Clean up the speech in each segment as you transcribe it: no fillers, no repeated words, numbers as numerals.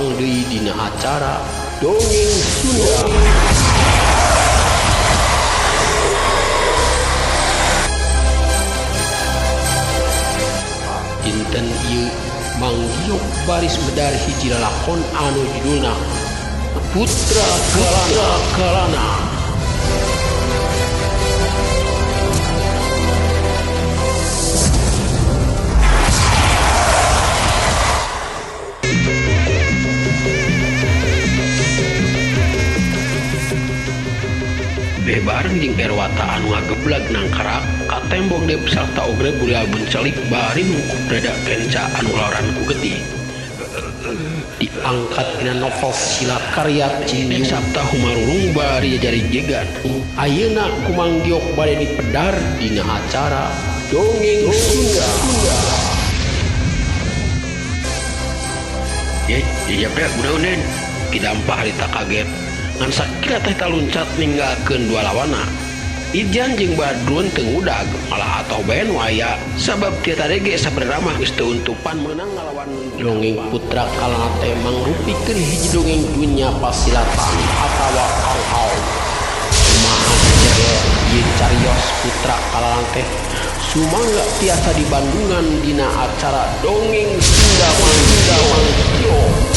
datang deui dina acara Dongeng Sunda. Dinten ieu Mang Giok baris medar hiji lalakon anu judulna Putra Kalana. Bareng jeung Erwata anu ngageblag nangkarak ka tembok deep sarta ogre bulia bencelik bari mungkup dada kenca anu laran ku getih. Diangkat dina novel sila karya Cinyu Sabta Humarurung bari jari jegan. Ayeuna ku Mang Giok bade dipedar dina acara Dongeng Sunda. Ya pek udah-udah kidampah harita kaget. Ngan sakira teh taluncat ninggalkeun dua lawana. Ijan jeung Badrun teu ngudag malah atoh bae nu aya sabab kieu tadi ge sabenerna mah geus teu untupan meunang ngalawan dongeng Putra Kalana teh mangrupikeun hiji dongeng dunya pasilatan atawa au-au. Kumaha jere ieu cariyos Putra Kalana teh sumangga tiasa di Bandungan dina acara Dongeng Sunda Mang Giok.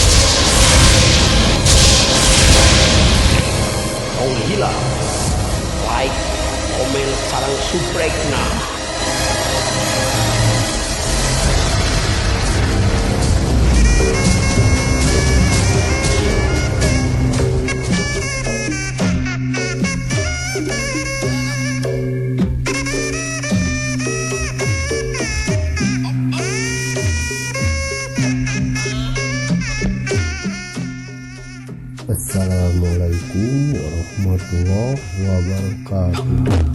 Oh gila, like, komen, sarang subscribe-na. Assalamualaikum warahmatullahi wabarakatuh.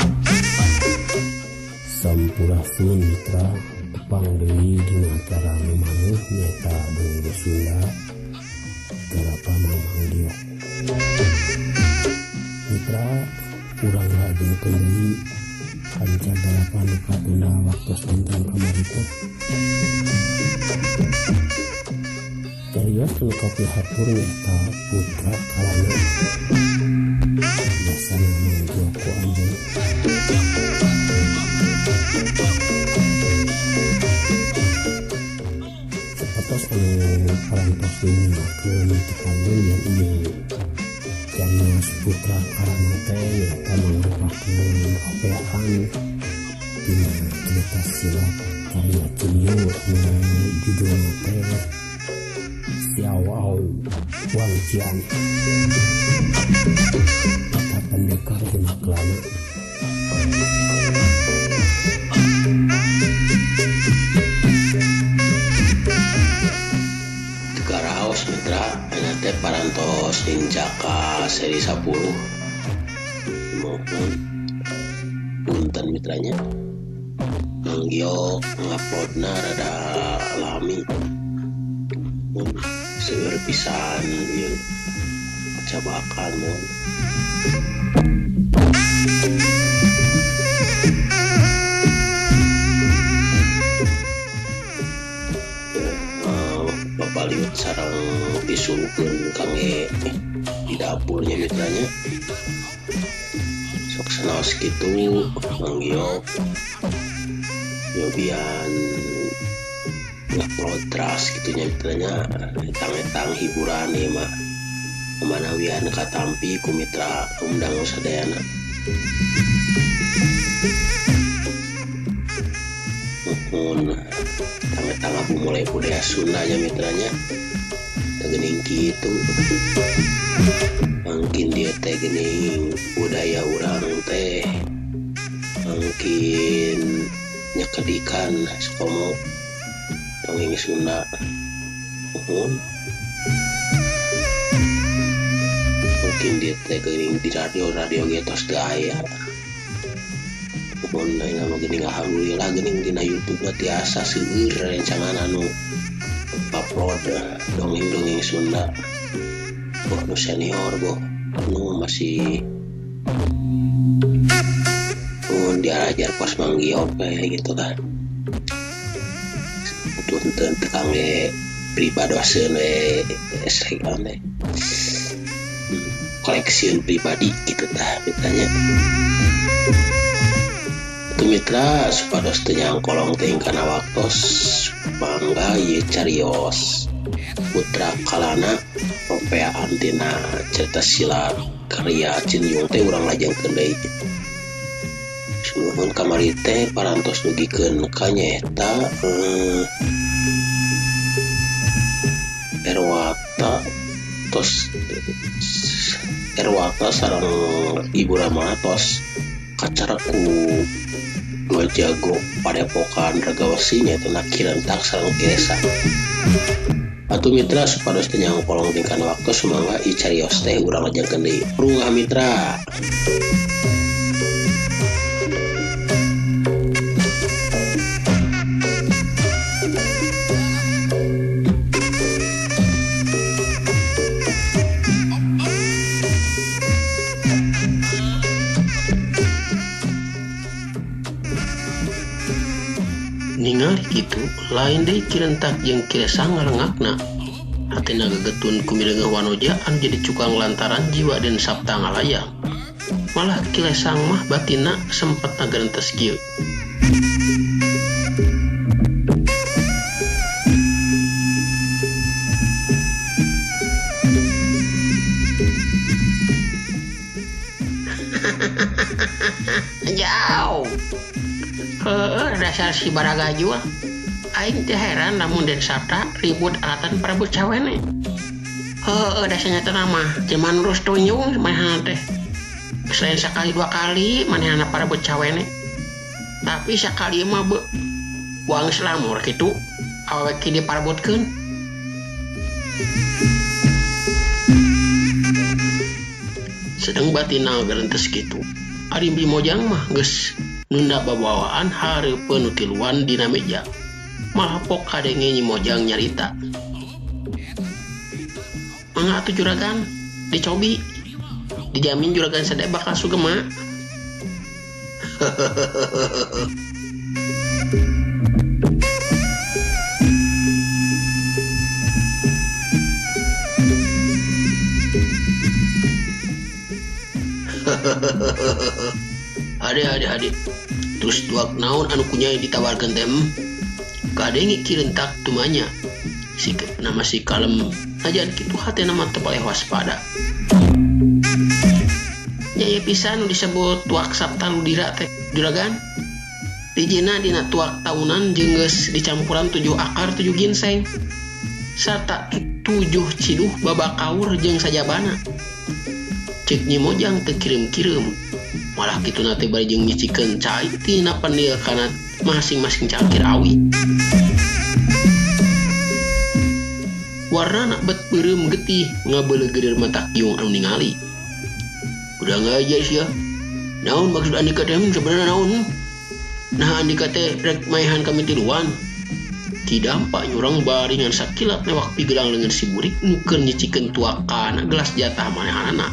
Sampurasun mitra tepang deui dina acara nu maneh nyata Dongeng Sunda garapan Mang Giok. Mitra urang ngajengkeun deui kanca garapan nu katunda waktos dinten kamari teh. Cariyos nu kapihatur nyata Putra Kalana. Biasana Mang Giok ku anjeun. Sapatos anu parantos dinyatakeun teu panjang yang ieu. Cariyos Putra Kalana teh nyata mangrupakeun opeaan dina cerita silat karya Cinyu nu judulna teh Siawau Wangcian. Kata pendekar dina kelana. Tegaraos mitra aya teh parantos dincaka seri 10. Mohon punten mitranya. Mang Giok nguploadna rada lami. Seueur pisan ieu cabakan mun. Bapak liut sareng pisulkeun kangge di dapurnya mitranya. Sok sanaos kitu Mang Giok nyobian ngupload teras gitunya mitranya etang-etang hiburan ieu mah manawian katampi ku mitra undang sadayana. Muhun etang-etang abu mulai budaya Sunda nya mitranya teu geuning kitu. Mungkin dia teh geuning budaya urang teh mungkin nyekedikan sakomo dongeng Sunda. Mungkin dia teh geuning di radio getos gaya. Mun ayeuna mah geuning alhamdulillah geuning dina YouTube tiasa seueur rencangan anu upload dongeng Sunda. Boh nu senior boh nu masih diajar pas Mang Giok kayak gitu kan. Tuntun kangge pribadoseun we koleksi pribadi gitu tah mitanya. Itu mitra supados teu nyangkolong teuing kana waktos mangga ieu carios putra kalana ropeaan tina cerita silat karya Cinyung teh urang lajengkeun deui. Nuhun kamari teh parantos nugikeun ka nyaeta Erwata sareng Ibu Ramana tos kacaraku dua jago padepokan Ragawasi nyaeta Kirentak sareng Kiresa. Atuh mitra supados teu nyangkolong tingkan waktu semangga i carios teh urang lajengkeun deui. Runggah mitra. Ningali gitu lain deui Kirentak jeung Kiresa ngalengakna hatina gegetun ku mireungeuh Wanoja anu jadi cukang lantaran jiwa dan sabta ngalayang. Malah Kilesang mah batina sempet ngageuntes kieu. Jauh. Dasar si Baragajul aing teh heran lamun Den Sabta ribut alatan Prabu Cawene. Dasarnya teh mah zaman Rus Tunyung manehna teh selain sekali dua kali manehna Prabu Cawene, tapi sakali mah buang selamur kitu awewe ki diparebutkeun. Sedang batina gerentes kitu ari Bimojang mah geus nunda babawaan hareupeun tiluan dina meja. Malah pok kadenge Nyi Mojang nyarita. Mangga atuh juragan, dicobi. Dijamin juragan sadaya bakal sugema. Ade terus duak naon anu kunyai ditawarkeun teh kadenge Kirentak tumanya sikepna masih kalem ajan kitu hatena mah teu paleh waspada. Nyaya pisan nu disebut tuak sabta ludira teh juragan. Dijina dina tuak tahunan jeung geus dicampuran 7 akar 7 ginseng sarta 7 ciduh babakaur jeung sajabana. Cek Nyi Mojang teu kirim-kirim. Malah kitu nate bari jeung nyicikeun cai tina pandil kana masing-masing cangkir awi. Warnana bet beureum getih ngabeuleuh geudeur mata Kyung anu ningali. Udah ngajar sia. Naon maksud Andika teh sebenarnya naon? Nah Andika teh rek maehan kami tiluan. Tidampak nyurang bari ngan sakilat lewak pigelang leungeun si burik nukeun nyicikeun tuakana gelas jatah manehanana.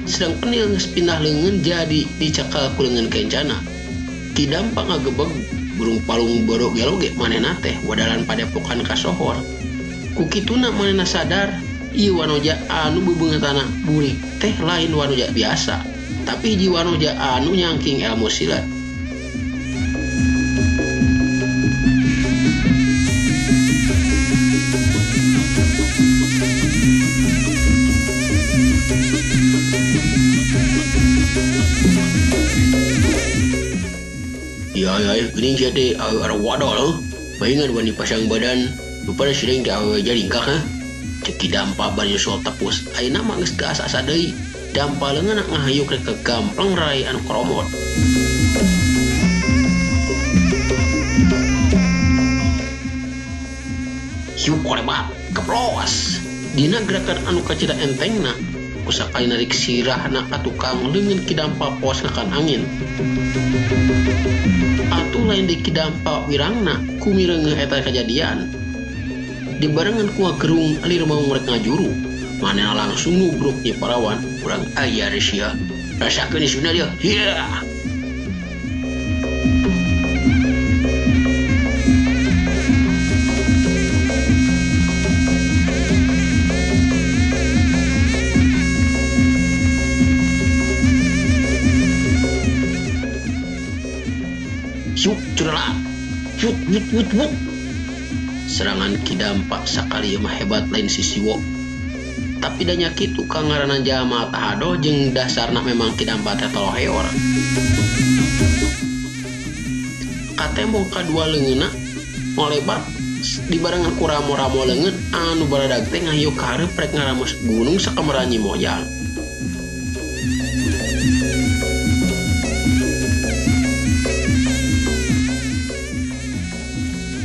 Sedang penil geus pindah leungeun jadi dicakal ku leungeun kencana. Tidampak ngagebeg burung palung borok geloge manehna teh wadalan padepokan kasohor. Ku kituna manehna sadar ieu Wanoja anu bebeungeutana burik teh lain Wanoja biasa, tapi hiji Wanoja anu nyangking ilmu silat. Ya geuning sia teh ada wadol baingan wani pasang badan rupana sering teh awewe jalingkak ceki dampa bari nyusul tepus ayeuna mah geus teu asa-asa deui dampa leungeun ngahayuk rek ke gamplang rai anu koromot. Hiu kolebat keplos dina gerakan anu kacida entengna kusakali narik sirahna ka tukang leungeun kidampa pos ngakan angin. Atuh lain di kidampa wirangna kumireungeuh eta kajadian. Dibarengan ku ngagerung alir mau ngrek ngajuru, manehna langsung nubruk di parawan urang aya sia. Rasakeun isuna dia. Yeah. Syuk curala, wut. Serangan kidampa sakali mah hebat lain si Siwo. Tapi danya kitu ka ngaranna jalma tahado jeung dasarna memang kidampa teh toloheor. Katembong kadua leungeunna molebat dibarengan ku ramo-ramo leungeun anu baradag teh ngahiuk ka hareup rek ngaramus gunung sakamaranyi mojang.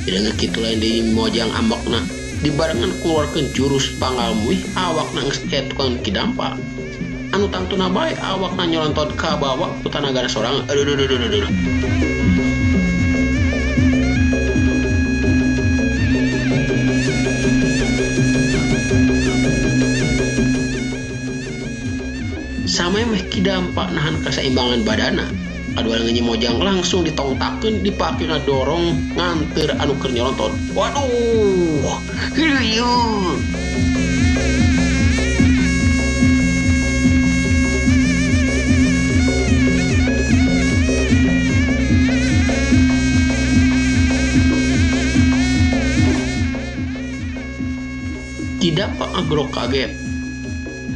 Dengan kitu lain di mojang ambakna dibarengan keluarkeun jurus panggalmuih awakna geus aya tukang kidampa anu tangtuna bae awakna nyolontot ka bawah ku tanagana sorangan. Aduh. Samai meh kidampa nahan kasaimbangan badana. Kadua leungeun mojang langsung ditongtakeun dipake ngadorong nganteur anu keur nyolontot. Waduh. Hiu. Kidampa agrok kaget.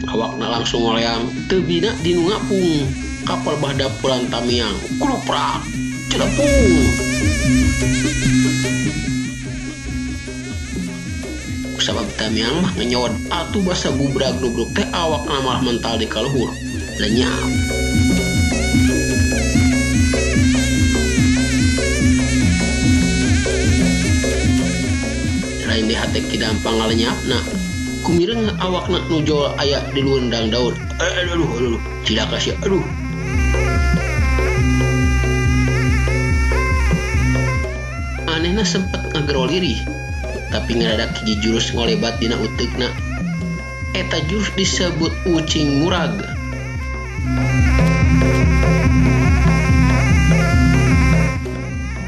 Awakna langsung ngoleang teu bina dinu ngapung. Kapal bahda pulang tamiang kuluprak celepung. Kusabab tamiang mah ngenyod atuh basa gubrag-gubrug teh awakna malah mental di kaluhur lenyap. Lain di hate kidampa ngalenyapna kumireung awakna nujol aya di luendang daun. Aduh cilaka sia. Aduh. Manehna sempet ngagerol lirih, tapi ngaradak hiji jurus ngolebat dina uteugna. Eta jurus disebut ucing murag.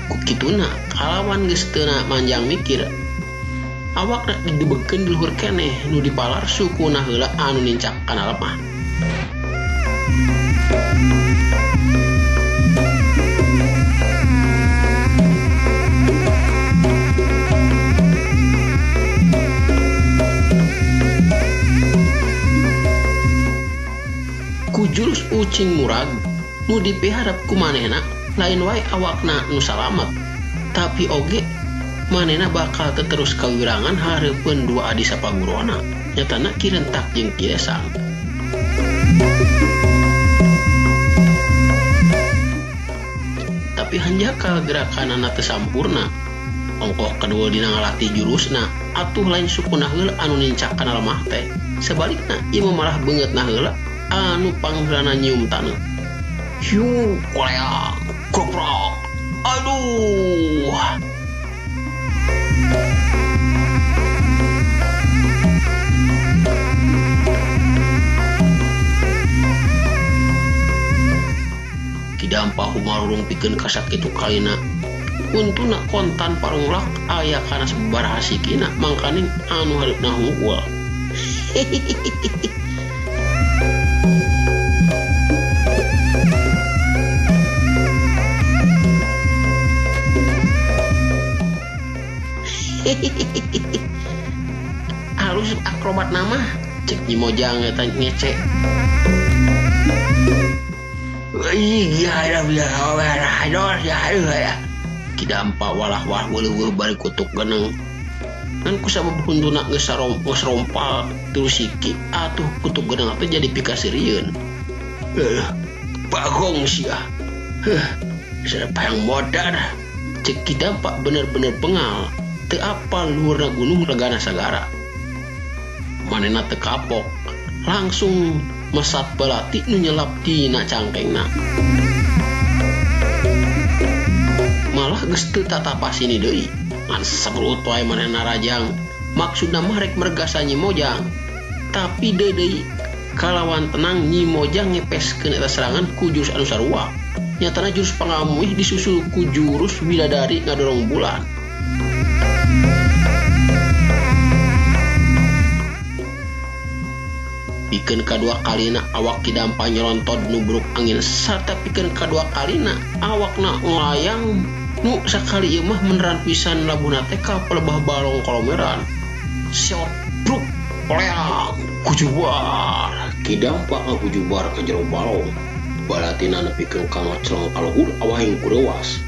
Ku kituna kalawan geus teu manjang mikir, awakna didebeukeun di luhur keneh nu dipalar sukuna heula anu nincak kana lemah. Jurus ucing murag nu dipiharap ku manehna lain wae awakna nu salamet, tapi oge manehna bakal terus kawirangan hareupeun dua adi sapagurona nyatana kirentak jeung kiresang. Tapi hanjakal gerakanana teu sampurna. Ongkoh kedua dina ngalatih jurusna atuh lain sukuna heula anu nincak kana lemah teh. Sebalikna ieu malah beungeutna heula anu pangheulana nyium taneuh. Hiu koleang koprok. Aduh. Kidampa humarurung pikeun kasakitu kalina. Untuna kontan parunglak aya kana sabaraha sikina mangkaning anu hareupna hungkul. Halus akrobat nama cek Mojang eta ngecek. Iya ya. Kidampa walah-walah weuleuh bari kutuk geneng. Ngan kusabab huntuna geus rompal terus siki atuh kutuk geneng teh jadi pikasirieun. Bagong sia. Sarepayang modar. Cek Kidampa bener-bener bengal. teu apal luhurna gunung regana sagara. Manehna teu kapok, langsung mesat pelati nu nyelap tina cangkengna. Malah geus teu tatapasini deui, ngan sabelut wae manehna rajang, maksudna mah rek mergasa Nyi Mojang. Tapi deui kalawan tenang Nyi Mojang ngepeskeun eta serangan ku jurus anu sarua. Nyatana jurus pangamuih disusul ku jurus bidadari ngadorong bulan. Pikeun kadua kalina awak Ki Dampa nyorontod nubruk angin sarta pikeun kadua kalina awakna nglayang nu sakali ieu mah meneran pisan labuna teh ka pelebah balong kolomeran. Siot bruk pleang kujubar. Ki Dampa ngakujubar ka jero balong. Balatina nepikeun ka ngoclong kaluhur awahing kurewas.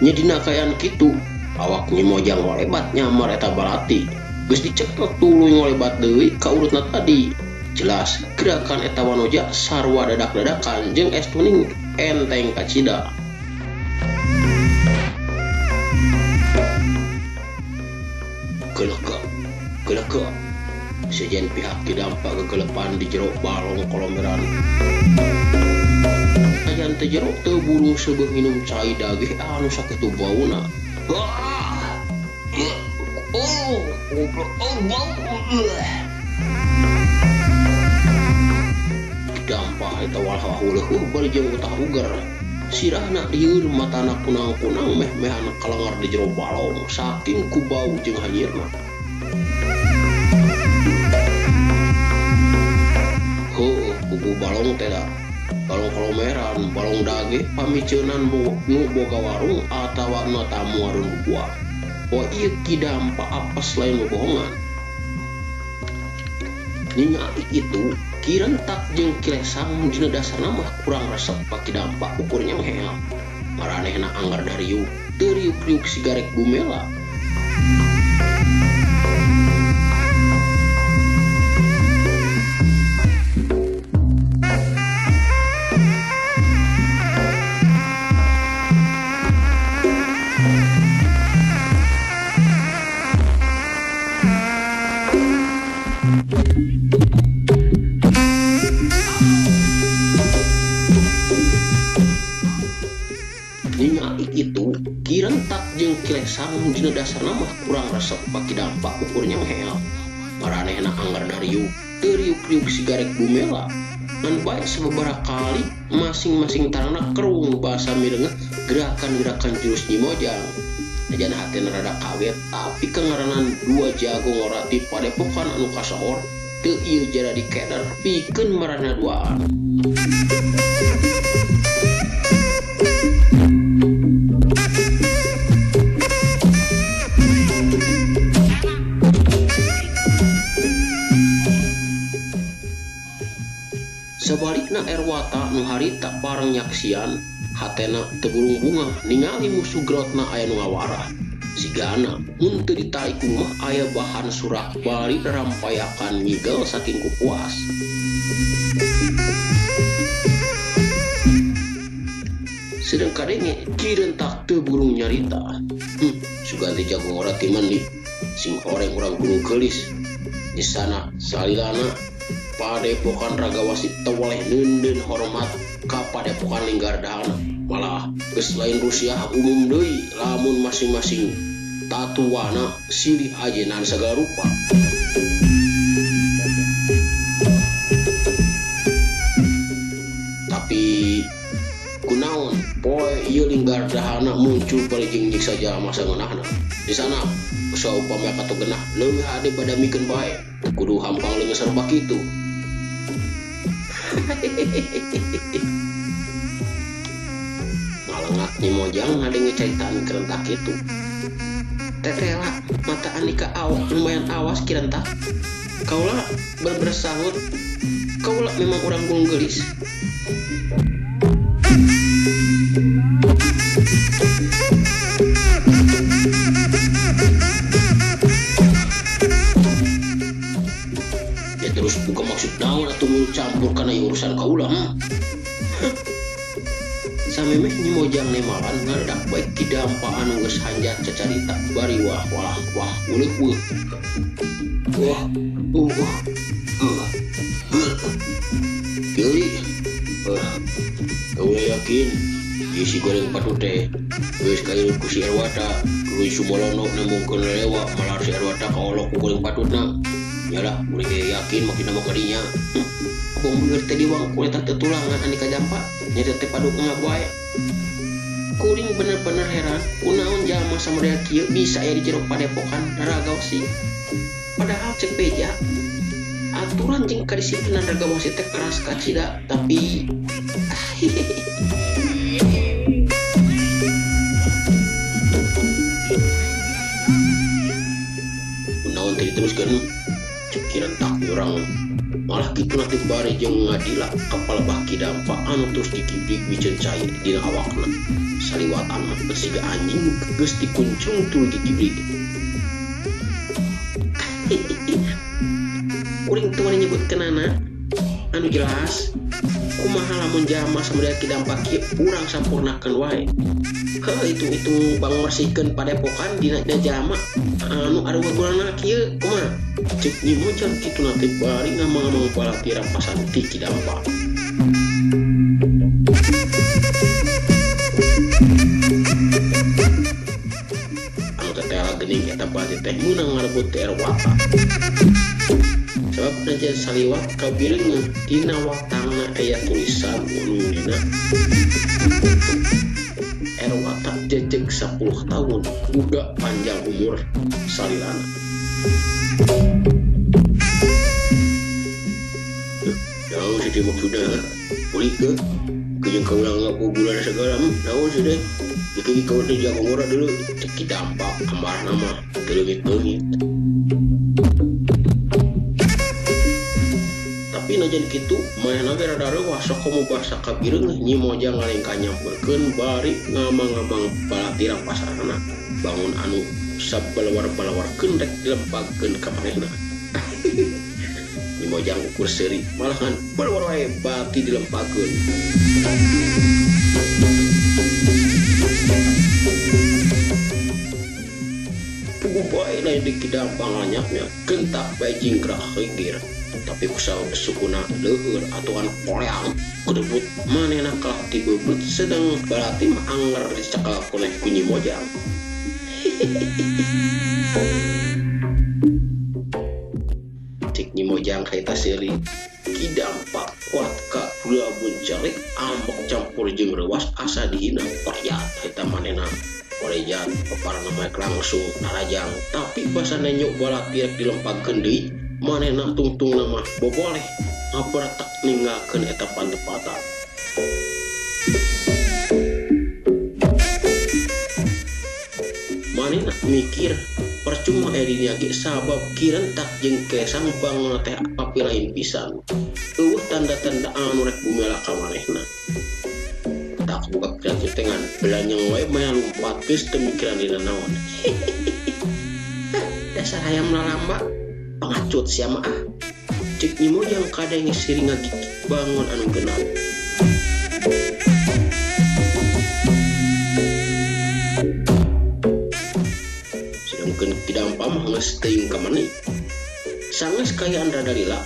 Nya dina kaayaan kitu, awak Nyi Mojang ngolebat nyamar eta balati. Geus diceklek tuluy ngolebat deui ka urutna tadi. Jelas gerakan eta wanoja sarua dadak-dadakan jeung estuning enteng kacida. Gelega sejen pihak Ki Dampa gegelepan di jero balong kolomeran. Ajan teh jero teu burung seubeuh minum cai dagih anu sakitu bauna. Ki Dampa eta walha heuleuh bari jeung utah uger. Sirahna lieur matana kunang-kunang meh-mehan kalengar di jero balong saking ku bau jeung hanyirna. Buku balong teh da balong kolomeran, balong dage pamiceunan nu boga warung atawa nu tamu warung buah. Oh ieu Ki Dampa apes lain bohongan. Ningali itu Ki Rentak jeung Ki Lesang dina dasarna mah kurang resep Pak Ki Dampa ukurnya mehel. Maranehna anggar dariuk teu riuk-riuk sigarek bumela. Itu Ki Rentak jeung Ki Lesang dina dasarna mah kurang resep Pak Ki Dampa ukurnya mehel. Maranehna anggar dariuk teu riuk-riuk sigarek bumela. Ngan bae sababaraha kali masing-masing tarana kerung basa mireungeuh gerakan-gerakan jurus Nyi Mojang. Ajan hatena rada kaget tapi kangaranan dua jago ngora di padepokan anu kasohor teu ieu jara dikeder pikeun maranehna duaan. Sebalikna Erwata nu harita parang nyaksian hatena teu burung bunga ningali musuh gerotna aya nu ngawarah. Sigana mun teu ditarik ku mah aya bahan surak bari rampayakan ngigel saking kupuas. Sedang kadenge Ki Rentak teu burung nyarita. Suganti jago ngora ti mandi sing horeng urang gunung geulis. Di sana salilana padepokan Ragawasi tewaleh neundeun hormat ka padepokan Linggardahana. Malah geus lain Rusia umum deui lamun masing-masing tatuana silih ajenan sagala rupa. Tapi kunaon poe ieu Linggardahana muncul parijing nyiksa jalma sangeunahna. Di sana saupami katu genah leuwih hade badamikeun bae kudu hampang leungeus serba kitu. Ngalengak Nyi Mojang ngadenge caitan Ki Rentak itu. Tetela mata Andika awak lumayan awas Ki Rentak. Kaula berbersahut kaula memang orang gunung geulis. Terus buka maksud naon atuh muncam campur kana urusan kaulah. Samemeh Nyi Mojang nemalan ngadadak baik kidampa anu geus hanjat cacarita bari wah uleuh wah Jadi kau yakin isi goreng patut teh geus kayu ku si Erwata tuluy sumolono nemungkeun lewa malar si Erwata kaolok ku goreng patutna nyalah urang yakin makin nama kadinya abang bener teh diwang ku eta tetulangan anu kajampa nya teh paduk ngaboe kuring bener-bener heran kunaon jalma samodea kieu bisa aya di jero padepokan Ragawsi padahal cek beja aturan jeung kadisiplinan Ragawsi teh keras kacida tapi kunaon teh diteruskeun cek kirentak urang malah kitu nanti bari jeung ngadila kepala baki dampa anu terus dikibrik miceun cai dina awakna saliwatan mah besiga anjing geus dikuncung tuluy dikibrik uring teu nyebut kenana anu jelas kumaha lamun jalma samodea kidampa kieu urang sampurnakeun wae hitung-hitung bangorsikeun padepokan dina jalma anu aruga-gulana kieu kumaha cek Nyi Mojang kitu nanti bari ngamang-ngamang balati rampasan ti kidampa anu tetela geuning eta balati teh meunang ngarebut ti Erwata sebab najan saliwat kabireung dina watangna aya tulisan anu dina Erwata jejeg 10 tahun budak panjang umur salilana naon sih maksudna ulik ke jeung kaulang ngaku bulan segala naon sih deh iki kau teh jago ngora dulu cek kidampa ambar nama teuleungit-leungit tapi najan kitu manehna ge rada reuah sok komo basa kabireung Nyi Mojang ngalengka nyampeurkeun bari ngamang-ngamang balati rampasanna bangun anu sabalawar-balawarkeun rek dilempagkeun ka manehna Nyi Mojang ukur seuri malahan balawar wae bati dilempagkeun puguh bae na di kidampa nganyapnya gentak bae jingkrak heudir tapi kusaha sukuna leueur atuan koleang kedebut manehna kalah ti beubut sedang balati mah anger dicekal kuneh ku Nyi Mojang cek Nyi Mojang kaita seuri kidampa kuat ka pula buncarik ambek campur jeung reuas asa dihina payat eta manehna Orejat peparana maek langsung narajang tapi basana nyok balati rek dilempagkeun deui manehna tungtungna mah boboleh ngapertak ninggalkeun eta pantepatan manehna mikir percuma erinya ge sabab kirentak jeung kesang bangun teh api lain pisan eueuh tanda-tanda anu rek bumela ka manehna tak buka pikiran tengan belanyang wae maya lumpat geus teu mikiran dina naon dasar hayam lalamba pangacut sia mah cek Nyi Mojang kadang sering ngagigit bangun anu genap sedangkeun kidampa mah geus teuing ka maneh sanges kayaan rada lila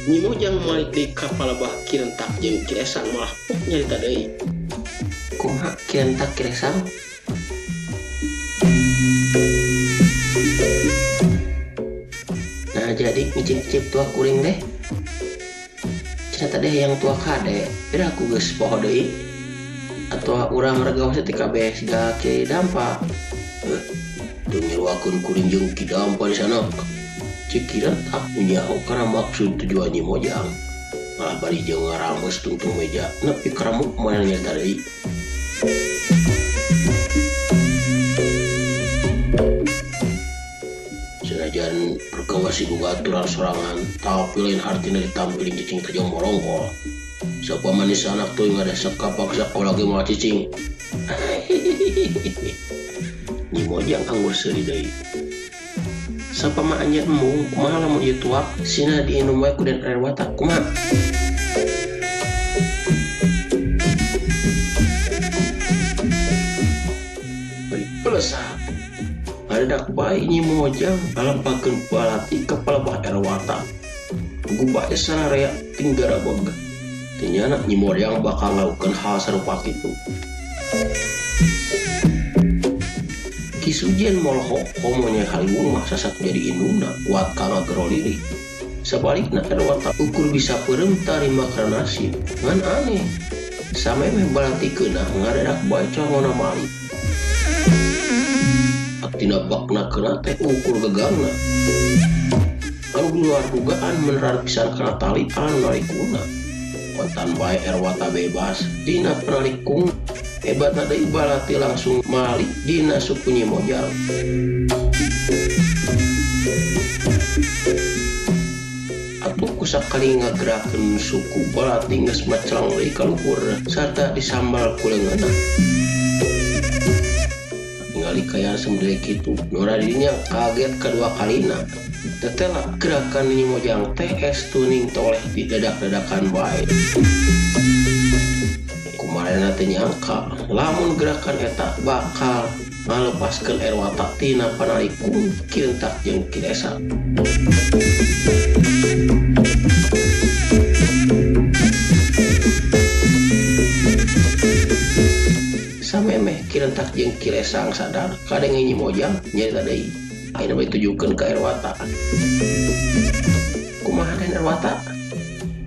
Nyi Mojang malik di kapal bah kirentak jeung kiresang malah pok nyarita deui kumaha kirentak kiresang nah jadi ngicip-cip tua kuring deh cerita deh yang tua kade beda aku geus poho deui atuh urang Ragawsi teh kabeh siga kidampa teu nyeruakeun kuring jeung kidampa di sana cikiran tak nyaho karena maksud tujuan Nyi Mojang malah bari jeung ngarames tungtung meja nepi karamuk mana nyata deui senajan Ragawsi boga aturan sorangan tapi lain artina ditampilin cicing tajong morongkol sapamanis anak tuh ngadasep kapak sakola ge moal cicing Nyi Mojang anggur seuri deui sampama anjeun embung kumaha lamun ieu tuak sina diinum wae ku Den air watak kumaha. Pelesah adadak bae Nyi Mojang ngalampakeun balati kepala Bah air watak gubae sararea tinggara boga ternyata Nyi Mojang bakal ngalakukan hal serupa kitu. Ki Sujen molho homonya Haliwung mah sasak jadi indungna kuat kangga gero diri. Sabalikna air watak ukur bisa peureum tarima karena nasib ngan aneh samemeh balati keunah ngadadak bae congona mali. Tina bakna kena teh ukur gegangna anu luar dugaan menerar pisan kana tali anu nalikuna kontan bae air watak bebas dina penalikung hebatna deui balati langsung malik dina suku Nyi Mojang. Atuh kusakali ngagerakeun suku balati geus macelang deui ka luhur sarta disambal ku leungeunna. Ningali kaya sembelih kitu Nora dirinya kaget kedua kalina tetela gerakan Nyi Mojang teh tuning toleh di dadak-dadakan bae. Kumarena teh nyangka lamun gerakan eta bakal ngalepaskeun air watak tina panalikung kirentak jeung Kilesa. Samemeh kirentak jeung Kilesa sadar kadenge Nyi Mojang nyarita deui ayeuna bae tujukeun ka air watak. Kumaha Den air watak?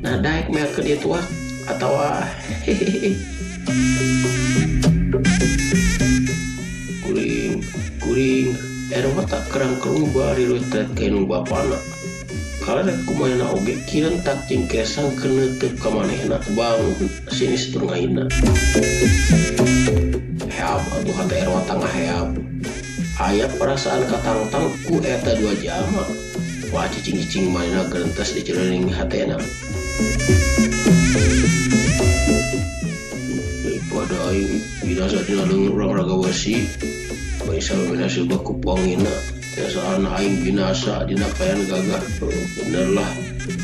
Nah daek meh ke dieu tuak atawa kuring air watak kerang kelumba rilutet ka inu bapana. Kalarek kumaha oge kirentak jeung Kilesa keuneuteub ka manehna bangun sinis tur ngaina. Heab atuh hate air watak ngaheab. Aya perasaan katangtang ku eta 2 jama. Wah cicing-cicing manehna gerentas di jroning hatena. Daripada aing binasa dina leungeun urang raga wesi, bae sababina silba ku pangina. Tiasaan aing binasa dina kayan gagah. Bener lah,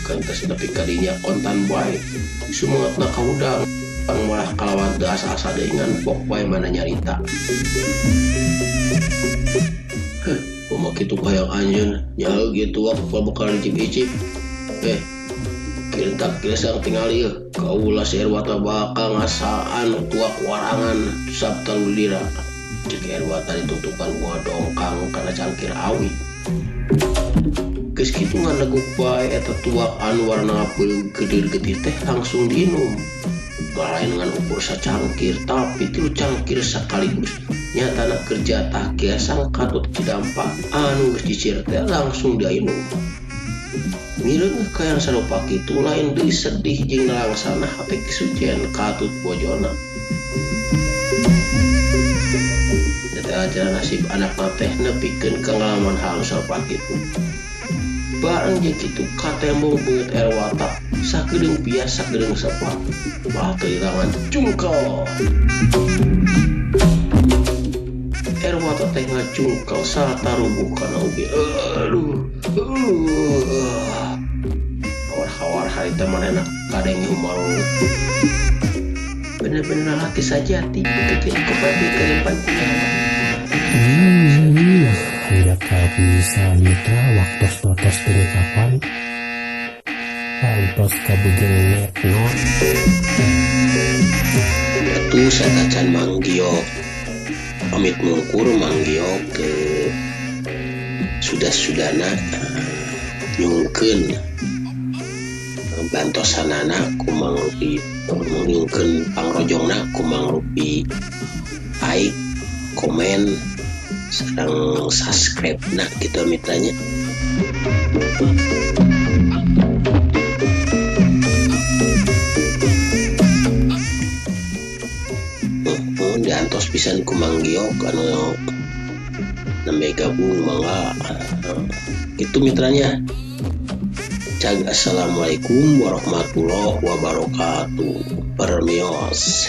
kantos nepi ka dinya kontan bae. Sumangatna kaudang. Pang malah kalawat asa-asa dengan pok bae mana nyarita. Kumaha kitu hayang anjeun nyaho gitu aku bakal dicip-icip. Kirentak Kilesa tinggal ieu kaula air watak bakal ngasaan tuak warangan sabta lulira. Cek air watak ditutukan gua dongkang kana cangkir awi. Geus kitu nganleguk bae eta tuak anu warna peuleug geudir-geudir teh langsung diinum. Lain dengan ukur sacangkir tapi tilu cangkir sekaligus nyatana kerja tah Kilesa katut cidampak anu geus dicir teh langsung diinum. Mireun kaya sarupa kitu lain deui sedih jeung nalangsana hate Ki Sujen katut bojona. Eta aja nasib anakna teh nepikeun ka ngalaman hal sarupa kitu. Bareng jeung kitu katembong beungeut air watak sakedeung biasa sakedeung sepat bah keilangan cungkal. Air watak teh ngacungkal satarubuh kana oge. Hawar harita manehna kadenge humalu. Bener-bener laki sajati ketika ikopati kelimpannya. Hendak bisa mitra waktos-waktos dari kapan pantos kabujeng netna Atuh satacan manggiok pamit mungkur manggiok ke sudah-sudana nyungkeun bantosanana ku mangrupi nyungkeun pangrojongna ku mangrupi like, komen sareng subscribe nah gitu mitranya. Diantos pisan ku manggiok anu nembe gabung mangga gitu mitranya. Assalamualaikum warahmatullahi wabarakatuh. Permios.